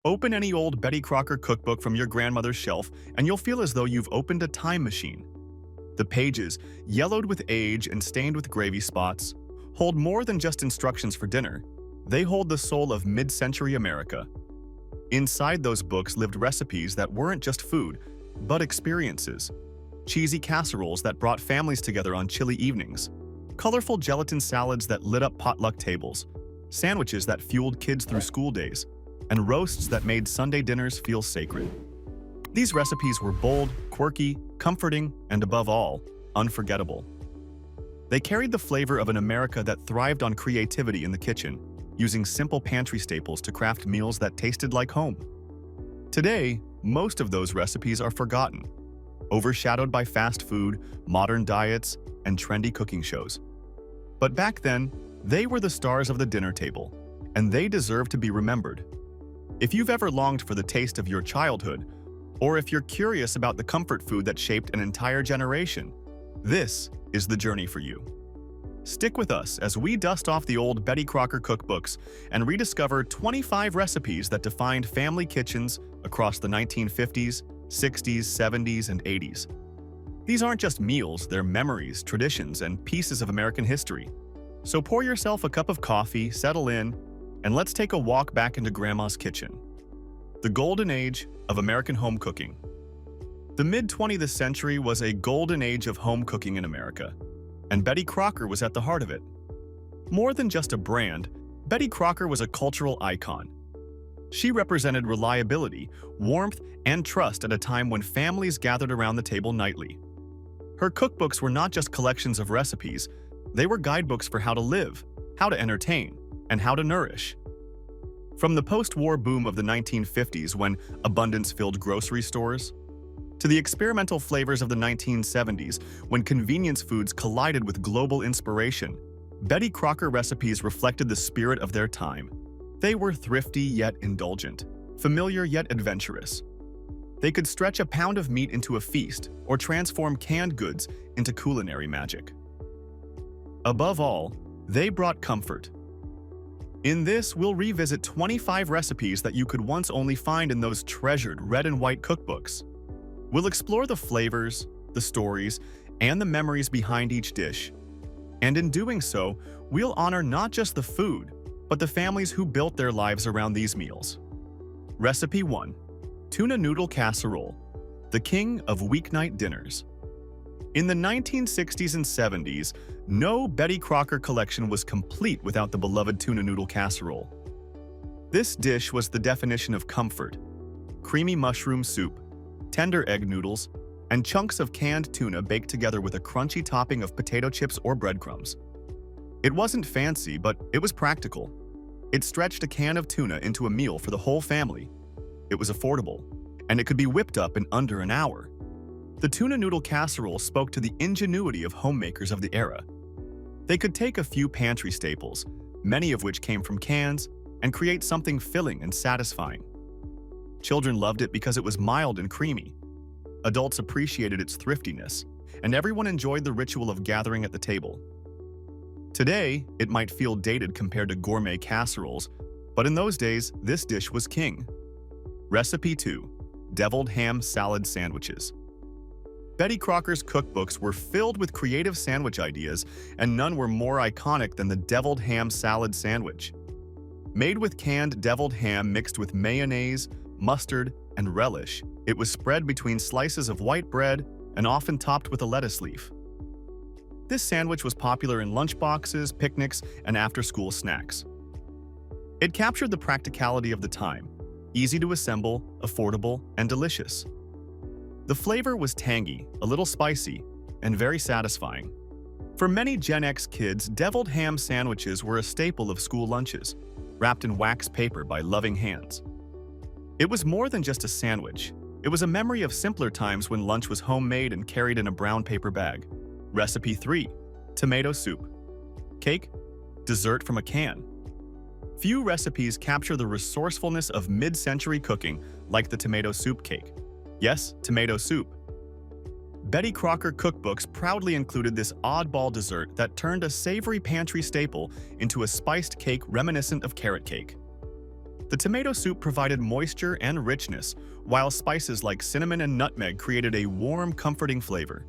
Open any old Betty Crocker cookbook from your grandmother's shelf, and you'll feel as though you've opened a time machine. The pages, yellowed with age and stained with gravy spots, hold more than just instructions for dinner. They hold the soul of mid-century America. Inside those books lived recipes that weren't just food, but experiences. Cheesy casseroles that brought families together on chilly evenings, colorful gelatin salads that lit up potluck tables, sandwiches that fueled kids through school days, and roasts that made Sunday dinners feel sacred. These recipes were bold, quirky, comforting, and above all, unforgettable. They carried the flavor of an America that thrived on creativity in the kitchen, using simple pantry staples to craft meals that tasted like home. Today, most of those recipes are forgotten, overshadowed by fast food, modern diets, and trendy cooking shows. But back then, they were the stars of the dinner table, and they deserve to be remembered. If you've ever longed for the taste of your childhood, or if you're curious about the comfort food that shaped an entire generation, this is the journey for you. Stick with us as we dust off the old Betty Crocker cookbooks and rediscover 25 recipes that defined family kitchens across the 1950s, 60s, 70s, and 80s. These aren't just meals, they're memories, traditions, and pieces of American history. So pour yourself a cup of coffee, settle in, and let's take a walk back into Grandma's kitchen. The golden age of American home cooking. The mid-20th century was a golden age of home cooking in America, and Betty Crocker was at the heart of it. More than just a brand, Betty Crocker was a cultural icon. She represented reliability, warmth, and trust at a time when families gathered around the table nightly. Her cookbooks were not just collections of recipes, they were guidebooks for how to live, how to entertain, and how to nourish. From the post-war boom of the 1950s when abundance filled grocery stores, to the experimental flavors of the 1970s when convenience foods collided with global inspiration, Betty Crocker recipes reflected the spirit of their time. They were thrifty yet indulgent, familiar yet adventurous. They could stretch a pound of meat into a feast or transform canned goods into culinary magic. Above all, they brought comfort. In this, we'll revisit 25 recipes that you could once only find in those treasured red and white cookbooks. We'll explore the flavors, the stories, and the memories behind each dish. And in doing so, we'll honor not just the food, but the families who built their lives around these meals. Recipe 1. Tuna Noodle Casserole, the king of weeknight dinners. In the 1960s and 70s, no Betty Crocker collection was complete without the beloved tuna noodle casserole. This dish was the definition of comfort: creamy mushroom soup, tender egg noodles, and chunks of canned tuna baked together with a crunchy topping of potato chips or breadcrumbs. It wasn't fancy, but it was practical. It stretched a can of tuna into a meal for the whole family. It was affordable, and it could be whipped up in under an hour. The tuna noodle casserole spoke to the ingenuity of homemakers of the era. They could take a few pantry staples, many of which came from cans, and create something filling and satisfying. Children loved it because it was mild and creamy. Adults appreciated its thriftiness, and everyone enjoyed the ritual of gathering at the table. Today, it might feel dated compared to gourmet casseroles, but in those days, this dish was king. Recipe 2. Deviled ham salad sandwiches. Betty Crocker's cookbooks were filled with creative sandwich ideas, and none were more iconic than the deviled ham salad sandwich. Made with canned deviled ham mixed with mayonnaise, mustard, and relish, it was spread between slices of white bread and often topped with a lettuce leaf. This sandwich was popular in lunchboxes, picnics, and after-school snacks. It captured the practicality of the time: easy to assemble, affordable, and delicious. The flavor was tangy, a little spicy, and very satisfying. For many Gen X kids, deviled ham sandwiches were a staple of school lunches, wrapped in wax paper by loving hands. It was more than just a sandwich. It was a memory of simpler times when lunch was homemade and carried in a brown paper bag. Recipe 3. Tomato soup. Cake, dessert from a can. Few recipes capture the resourcefulness of mid-century cooking like the tomato soup cake. Yes, tomato soup. Betty Crocker cookbooks proudly included this oddball dessert that turned a savory pantry staple into a spiced cake reminiscent of carrot cake. The tomato soup provided moisture and richness, while spices like cinnamon and nutmeg created a warm, comforting flavor.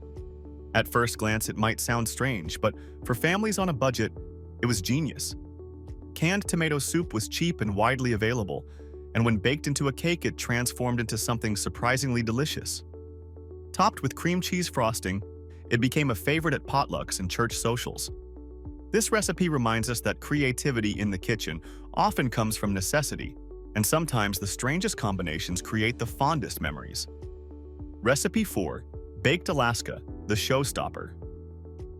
At first glance, it might sound strange, but for families on a budget, it was genius. Canned tomato soup was cheap and widely available, and when baked into a cake, it transformed into something surprisingly delicious. Topped with cream cheese frosting, it became a favorite at potlucks and church socials. This recipe reminds us that creativity in the kitchen often comes from necessity, and sometimes the strangest combinations create the fondest memories. Recipe 4. Baked Alaska, the showstopper.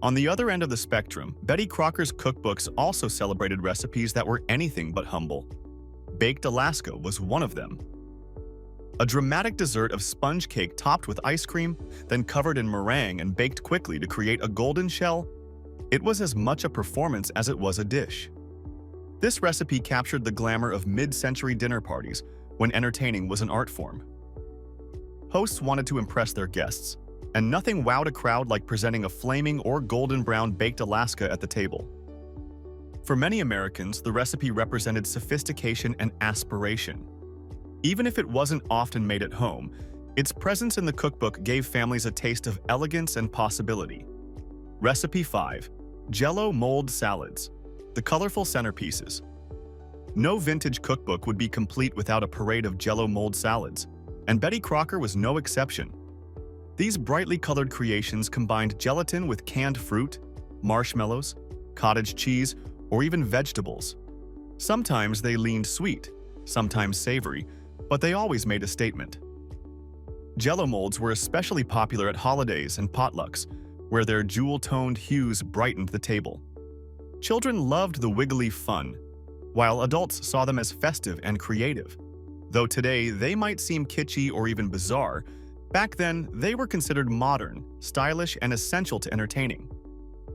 On the other end of the spectrum, Betty Crocker's cookbooks also celebrated recipes that were anything but humble. Baked Alaska was one of them. A dramatic dessert of sponge cake topped with ice cream, then covered in meringue and baked quickly to create a golden shell. It was as much a performance as it was a dish. This recipe captured the glamour of mid-century dinner parties when entertaining was an art form. Hosts wanted to impress their guests, and nothing wowed a crowd like presenting a flaming or golden brown baked Alaska at the table. For many Americans, the recipe represented sophistication and aspiration. Even if it wasn't often made at home, its presence in the cookbook gave families a taste of elegance and possibility. Recipe 5. Jell-O mold salads, the colorful centerpieces. No vintage cookbook would be complete without a parade of Jell-O mold salads, and Betty Crocker was no exception. These brightly colored creations combined gelatin with canned fruit, marshmallows, cottage cheese, or even vegetables. Sometimes they leaned sweet, sometimes savory, but they always made a statement. Jell-O molds were especially popular at holidays and potlucks, where their jewel-toned hues brightened the table. Children loved the wiggly fun, while adults saw them as festive and creative. Though today they might seem kitschy or even bizarre, back then they were considered modern, stylish, and essential to entertaining.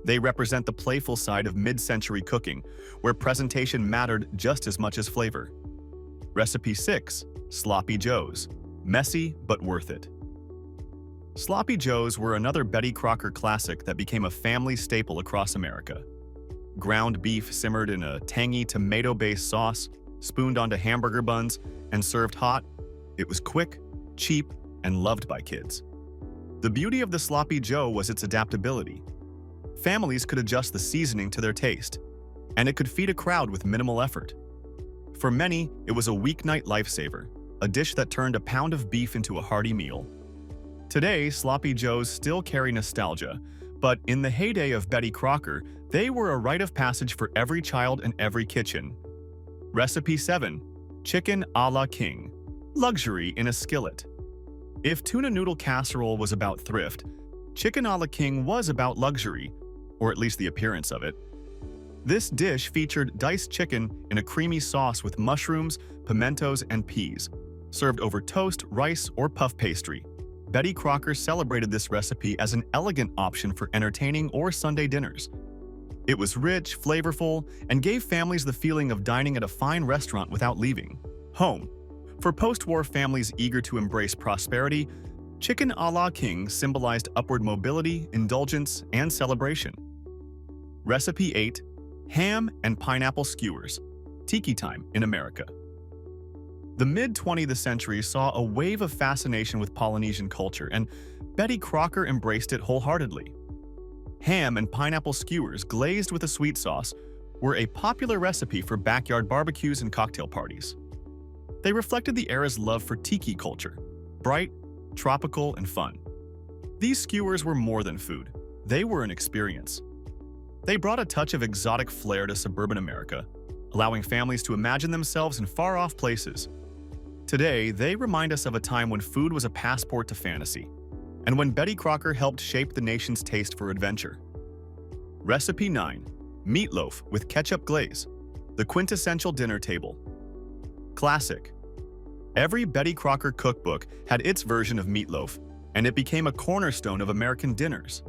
They represent the playful side of mid-century cooking, where presentation mattered just as much as flavor. Recipe 6. Sloppy Joes. Messy but worth it. Sloppy Joes were another Betty Crocker classic that became a family staple across America. Ground beef simmered in a tangy tomato-based sauce, spooned onto hamburger buns, and served hot. It was quick, cheap, and loved by kids. The beauty of the Sloppy Joe was its adaptability. Families could adjust the seasoning to their taste, and it could feed a crowd with minimal effort. For many, it was a weeknight lifesaver, a dish that turned a pound of beef into a hearty meal. Today, Sloppy Joes still carry nostalgia, but in the heyday of Betty Crocker, they were a rite of passage for every child and every kitchen. Recipe 7. Chicken a la King. Luxury in a skillet. If tuna noodle casserole was about thrift, chicken a la King was about luxury, or at least the appearance of it. This dish featured diced chicken in a creamy sauce with mushrooms, pimentos, and peas, served over toast, rice, or puff pastry. Betty Crocker celebrated this recipe as an elegant option for entertaining or Sunday dinners. It was rich, flavorful, and gave families the feeling of dining at a fine restaurant without leaving home. For post-war families eager to embrace prosperity, chicken a la King symbolized upward mobility, indulgence, and celebration. Recipe 8. Ham and pineapple skewers. Tiki time in America. The mid-20th century saw a wave of fascination with Polynesian culture, and Betty Crocker embraced it wholeheartedly. Ham and pineapple skewers glazed with a sweet sauce were a popular recipe for backyard barbecues and cocktail parties. They reflected the era's love for tiki culture, bright, tropical, and fun. These skewers were more than food. They were an experience. They brought a touch of exotic flair to suburban America, allowing families to imagine themselves in far-off places. Today, they remind us of a time when food was a passport to fantasy, and when Betty Crocker helped shape the nation's taste for adventure. Recipe 9. Meatloaf with ketchup glaze. The quintessential dinner table. Classic. Every Betty Crocker cookbook had its version of meatloaf, and it became a cornerstone of American dinners.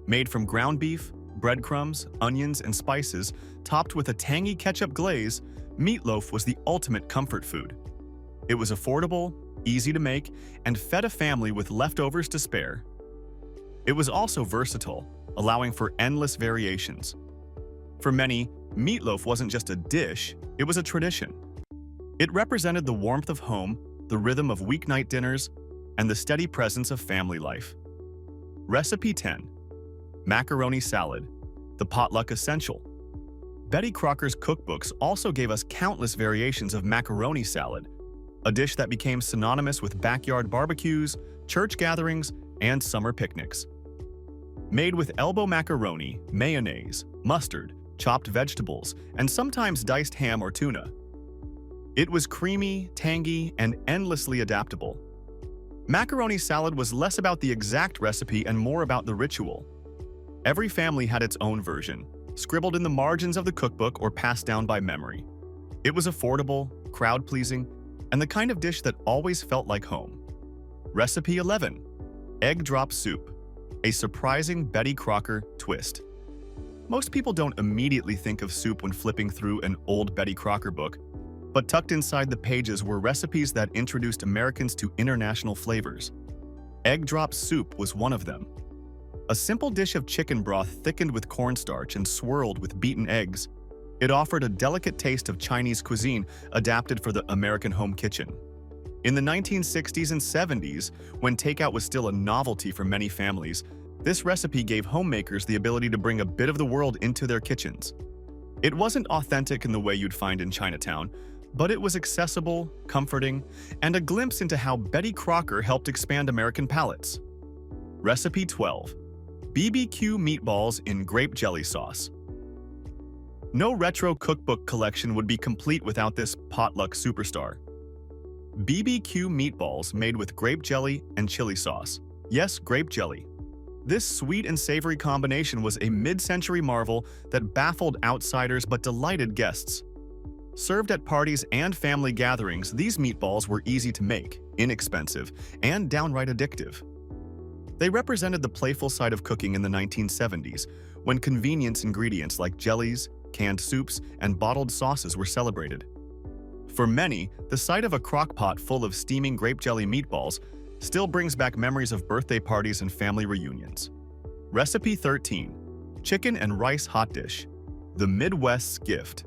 Made from ground beef, breadcrumbs, onions, and spices, topped with a tangy ketchup glaze, meatloaf was the ultimate comfort food. It was affordable, easy to make, and fed a family with leftovers to spare. It was also versatile, allowing for endless variations. For many, meatloaf wasn't just a dish, it was a tradition. It represented the warmth of home, the rhythm of weeknight dinners, and the steady presence of family life. Recipe 10. Macaroni salad, the potluck essential. Betty Crocker's cookbooks also gave us countless variations of macaroni salad, a dish that became synonymous with backyard barbecues, church gatherings, and summer picnics. Made with elbow macaroni, mayonnaise, mustard, chopped vegetables, and sometimes diced ham or tuna. It was creamy, tangy, and endlessly adaptable. Macaroni salad was less about the exact recipe and more about the ritual. Every family had its own version, scribbled in the margins of the cookbook or passed down by memory. It was affordable, crowd-pleasing, and the kind of dish that always felt like home. Recipe 11. Egg drop soup, a surprising Betty Crocker twist. Most people don't immediately think of soup when flipping through an old Betty Crocker book, but tucked inside the pages were recipes that introduced Americans to international flavors. Egg drop soup was one of them. A simple dish of chicken broth thickened with cornstarch and swirled with beaten eggs, it offered a delicate taste of Chinese cuisine adapted for the American home kitchen. In the 1960s and 70s, when takeout was still a novelty for many families, this recipe gave homemakers the ability to bring a bit of the world into their kitchens. It wasn't authentic in the way you'd find in Chinatown, but it was accessible, comforting, and a glimpse into how Betty Crocker helped expand American palates. Recipe 12. BBQ meatballs in grape jelly sauce. No retro cookbook collection would be complete without this potluck superstar. BBQ meatballs made with grape jelly and chili sauce. Yes, grape jelly. This sweet and savory combination was a mid-century marvel that baffled outsiders but delighted guests. Served at parties and family gatherings, these meatballs were easy to make, inexpensive, and downright addictive. They represented the playful side of cooking in the 1970s, when convenience ingredients like jellies, canned soups, and bottled sauces were celebrated. For many, the sight of a crock pot full of steaming grape jelly meatballs still brings back memories of birthday parties and family reunions. Recipe 13. Chicken and rice hot dish, the Midwest's gift.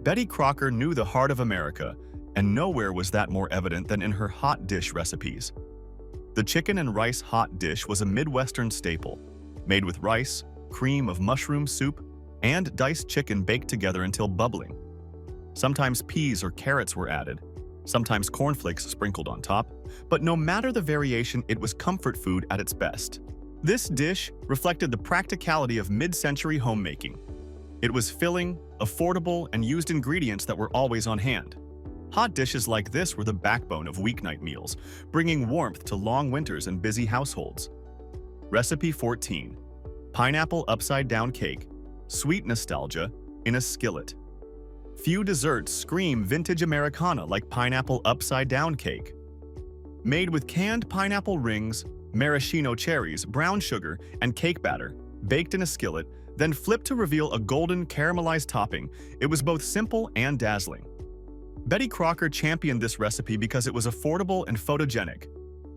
Betty Crocker knew the heart of America, and nowhere was that more evident than in her hot dish recipes. The chicken and rice hot dish was a Midwestern staple, made with rice, cream of mushroom soup, and diced chicken baked together until bubbling. Sometimes peas or carrots were added, sometimes cornflakes sprinkled on top, but no matter the variation, it was comfort food at its best. This dish reflected the practicality of mid-century homemaking. It was filling, affordable, and used ingredients that were always on hand. Hot dishes like this were the backbone of weeknight meals, bringing warmth to long winters and busy households. Recipe 14. Pineapple upside-down cake, sweet nostalgia in a skillet. Few desserts scream vintage Americana like pineapple upside-down cake. Made with canned pineapple rings, maraschino cherries, brown sugar, and cake batter, baked in a skillet, then flipped to reveal a golden caramelized topping, it was both simple and dazzling. Betty Crocker championed this recipe because it was affordable and photogenic.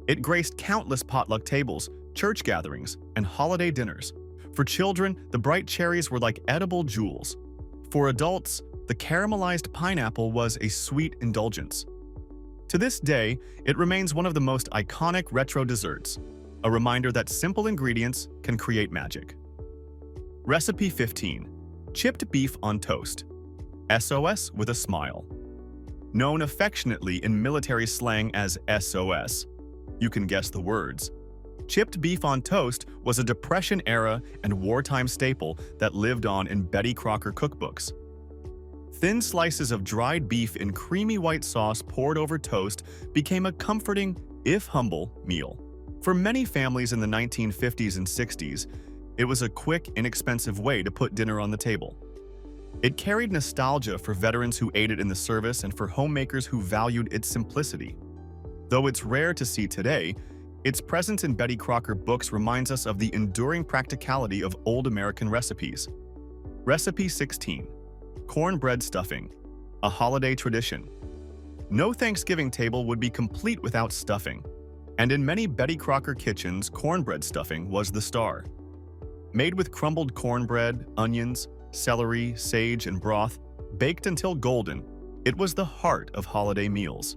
It graced countless potluck tables, church gatherings, and holiday dinners. For children, the bright cherries were like edible jewels. For adults, the caramelized pineapple was a sweet indulgence. To this day, it remains one of the most iconic retro desserts, a reminder that simple ingredients can create magic. Recipe 15. Chipped beef on toast. SOS with a smile. Known affectionately in military slang as SOS, you can guess the words. Chipped beef on toast was a Depression-era and wartime staple that lived on in Betty Crocker cookbooks. Thin slices of dried beef in creamy white sauce poured over toast became a comforting, if humble, meal. For many families in the 1950s and 60s, it was a quick, inexpensive way to put dinner on the table. It carried nostalgia for veterans who aided in the service and for homemakers who valued its simplicity. Though it's rare to see today, its presence in Betty Crocker books reminds us of the enduring practicality of old American recipes. Recipe 16. Cornbread stuffing, a holiday tradition. No Thanksgiving table would be complete without stuffing, and in many Betty Crocker kitchens, cornbread stuffing was the star. Made with crumbled cornbread, onions, celery, sage, and broth, baked until golden, It was the heart of holiday meals.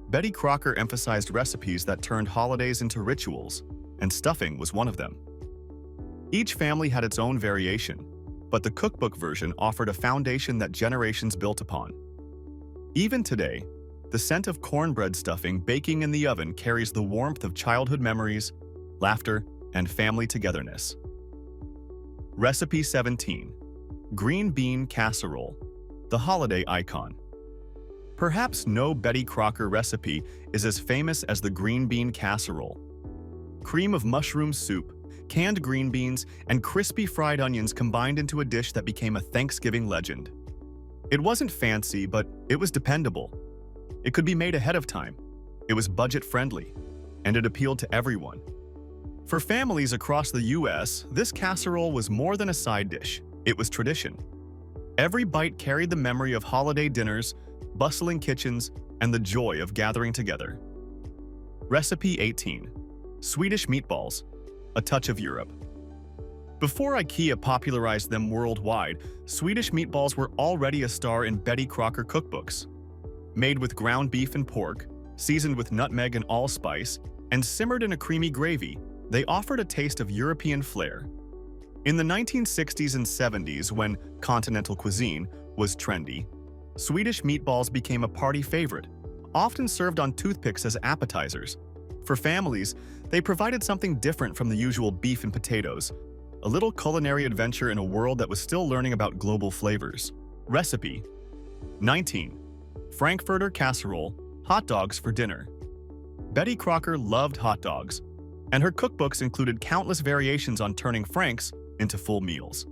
Betty Crocker emphasized recipes that turned holidays into rituals, and stuffing was one of them. Each family had its own variation, but the cookbook version offered a foundation that generations built upon. Even today, the scent of cornbread stuffing baking in the oven carries the warmth of childhood memories, laughter, and family togetherness. Recipe 17. Green Bean Casserole, the holiday icon. Perhaps no Betty Crocker recipe is as famous as the green bean casserole. Cream of mushroom soup, canned green beans, and crispy fried onions combined into a dish that became a Thanksgiving legend. It wasn't fancy, but it was dependable. It could be made ahead of time. It was budget-friendly, and it appealed to everyone. For families across the U.S., this casserole was more than a side dish. It was tradition. Every bite carried the memory of holiday dinners, bustling kitchens, and the joy of gathering together. Recipe 18. Swedish meatballs, a touch of Europe. Before IKEA popularized them worldwide, Swedish meatballs were already a star in Betty Crocker cookbooks. Made with ground beef and pork, seasoned with nutmeg and allspice, and simmered in a creamy gravy, they offered a taste of European flair. In the 1960s and 70s, when continental cuisine was trendy, Swedish meatballs became a party favorite, often served on toothpicks as appetizers. For families, they provided something different from the usual beef and potatoes, a little culinary adventure in a world that was still learning about global flavors. Recipe 19. Frankfurter casserole, hot dogs for dinner. Betty Crocker loved hot dogs, and her cookbooks included countless variations on turning franks into full meals.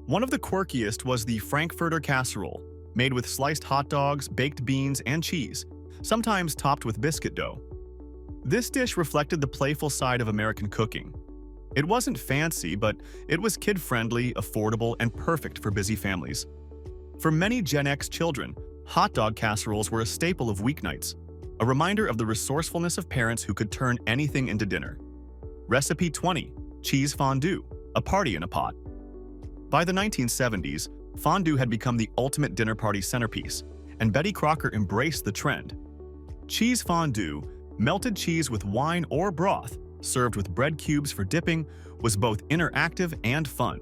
One of the quirkiest was the Frankfurter casserole, made with sliced hot dogs, baked beans, and cheese, sometimes topped with biscuit dough. This dish reflected the playful side of American cooking. It wasn't fancy, but it was kid-friendly, affordable, and perfect for busy families. For many Gen X children, hot dog casseroles were a staple of weeknights, a reminder of the resourcefulness of parents who could turn anything into dinner. Recipe 20. Cheese fondue, a party in a pot. By the 1970s, fondue had become the ultimate dinner party centerpiece, and Betty Crocker embraced the trend. Cheese fondue, melted cheese with wine or broth, served with bread cubes for dipping, was both interactive and fun.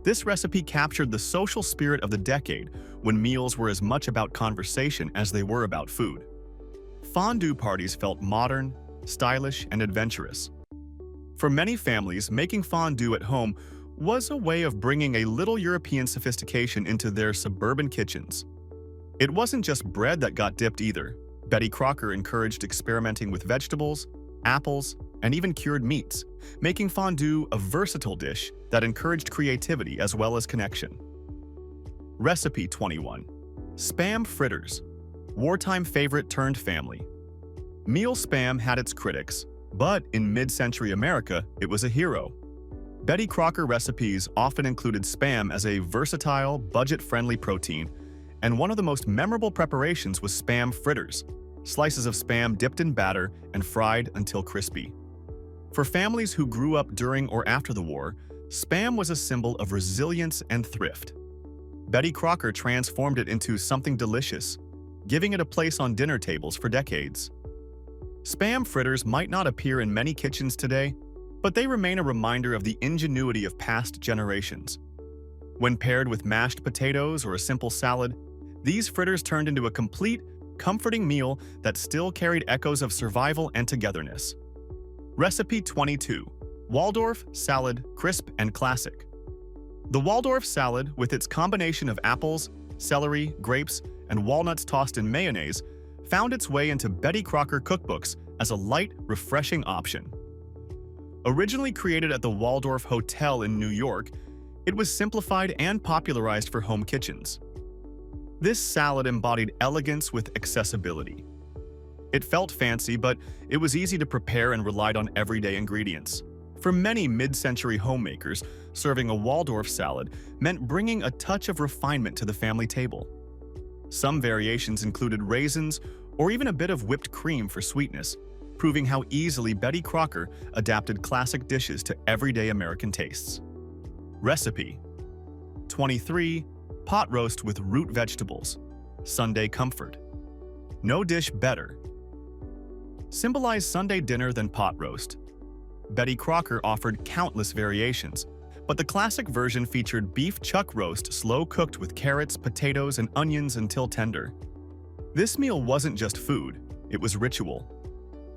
This recipe captured the social spirit of the decade, when meals were as much about conversation as they were about food. Fondue parties felt modern, stylish, and adventurous. For many families, making fondue at home was a way of bringing a little European sophistication into their suburban kitchens. It wasn't just bread that got dipped either. Betty Crocker encouraged experimenting with vegetables, apples, and even cured meats, making fondue a versatile dish that encouraged creativity as well as connection. Recipe 21. Spam fritters, wartime favorite turned family. Meal spam had its critics, but in mid-century America, it was a hero. Betty Crocker recipes often included spam as a versatile, budget-friendly protein, and one of the most memorable preparations was spam fritters, slices of spam dipped in batter and fried until crispy. For families who grew up during or after the war, spam was a symbol of resilience and thrift. Betty Crocker transformed it into something delicious, giving it a place on dinner tables for decades. Spam fritters might not appear in many kitchens today, but they remain a reminder of the ingenuity of past generations. When paired with mashed potatoes or a simple salad, these fritters turned into a complete, comforting meal that still carried echoes of survival and togetherness. Recipe 22. Waldorf salad, crisp and classic. The Waldorf salad, with its combination of apples, celery, grapes, and walnuts tossed in mayonnaise, found its way into Betty Crocker cookbooks as a light, refreshing option. Originally created at the Waldorf Hotel in New York, it was simplified and popularized for home kitchens. This salad embodied elegance with accessibility. It felt fancy, but it was easy to prepare and relied on everyday ingredients. For many mid-century homemakers, serving a Waldorf salad meant bringing a touch of refinement to the family table. Some variations included raisins or even a bit of whipped cream for sweetness, proving how easily Betty Crocker adapted classic dishes to everyday American tastes. Recipe 23. Pot roast with root vegetables, Sunday comfort. No dish better. Symbolize Sunday dinner than pot roast. Betty Crocker offered countless variations, but the classic version featured beef chuck roast slow-cooked with carrots, potatoes, and onions until tender. This meal wasn't just food, it was ritual.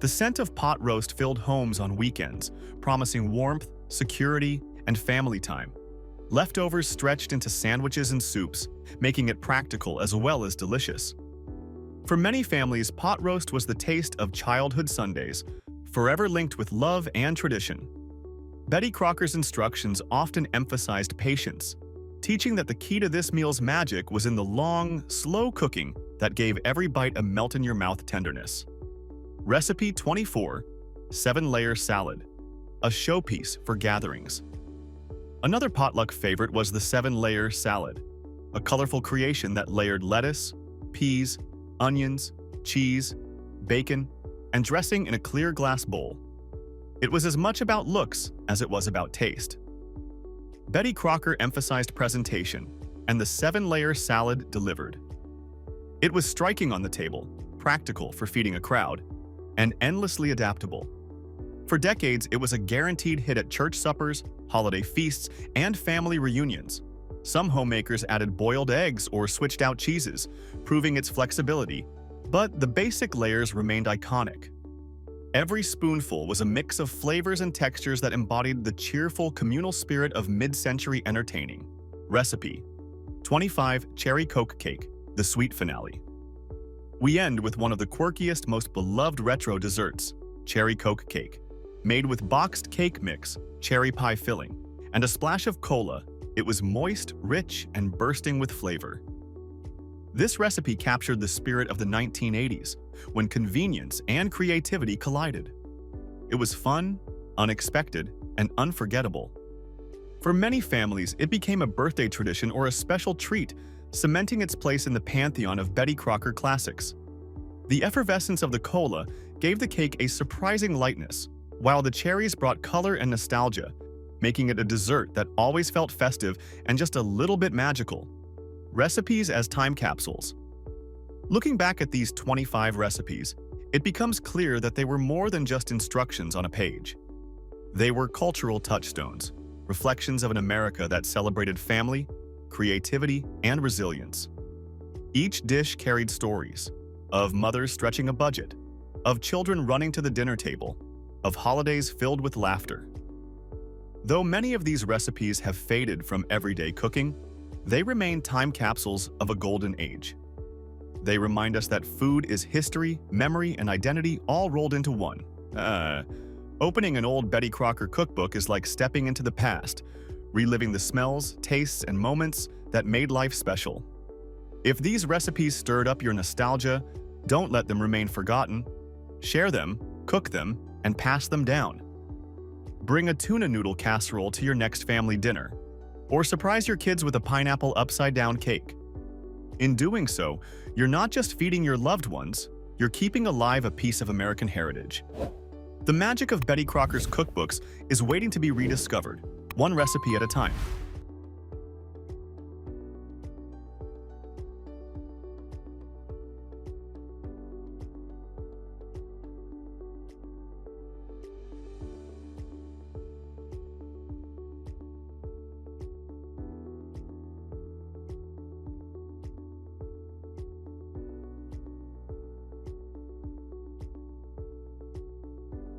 The scent of pot roast filled homes on weekends, promising warmth, security, and family time. Leftovers stretched into sandwiches and soups, making it practical as well as delicious. For many families, pot roast was the taste of childhood Sundays, forever linked with love and tradition. Betty Crocker's instructions often emphasized patience, teaching that the key to this meal's magic was in the long, slow cooking that gave every bite a melt-in-your-mouth tenderness. Recipe 24: 7-layer salad, a showpiece for gatherings. Another potluck favorite was the 7-layer salad, a colorful creation that layered lettuce, peas, onions, cheese, bacon, and dressing in a clear glass bowl. It was as much about looks as it was about taste. Betty Crocker emphasized presentation, and the 7-layer salad delivered. It was striking on the table, practical for feeding a crowd, and endlessly adaptable. For decades, it was a guaranteed hit at church suppers, holiday feasts, and family reunions. Some homemakers added boiled eggs or switched out cheeses, proving its flexibility, but the basic layers remained iconic. Every spoonful was a mix of flavors and textures that embodied the cheerful communal spirit of mid-century entertaining. Recipe: 25 cherry Coke cake, the sweet finale. We end with one of the quirkiest, most beloved retro desserts, cherry Coke cake. Made with boxed cake mix, cherry pie filling, and a splash of cola, it was moist, rich, and bursting with flavor. This recipe captured the spirit of the 1980s, when convenience and creativity collided. It was fun, unexpected, and unforgettable. For many families, it became a birthday tradition or a special treat, cementing its place in the pantheon of Betty Crocker classics. The effervescence of the cola gave the cake a surprising lightness, while the cherries brought color and nostalgia, making it a dessert that always felt festive and just a little bit magical. Recipes as time capsules. Looking back at these 25 recipes, it becomes clear that they were more than just instructions on a page. They were cultural touchstones, reflections of an America that celebrated family, creativity, and resilience. Each dish carried stories of mothers stretching a budget, of children running to the dinner table, of holidays filled with laughter. Though many of these recipes have faded from everyday cooking, they remain time capsules of a golden age. They remind us that food is history, memory, and identity all rolled into one. Opening an old Betty Crocker cookbook is like stepping into the past, reliving the smells, tastes, and moments that made life special. If these recipes stirred up your nostalgia, don't let them remain forgotten. Share them, cook them, and pass them down. Bring a tuna noodle casserole to your next family dinner, or surprise your kids with a pineapple upside-down cake. In doing so, you're not just feeding your loved ones, you're keeping alive a piece of American heritage. The magic of Betty Crocker's cookbooks is waiting to be rediscovered, one recipe at a time.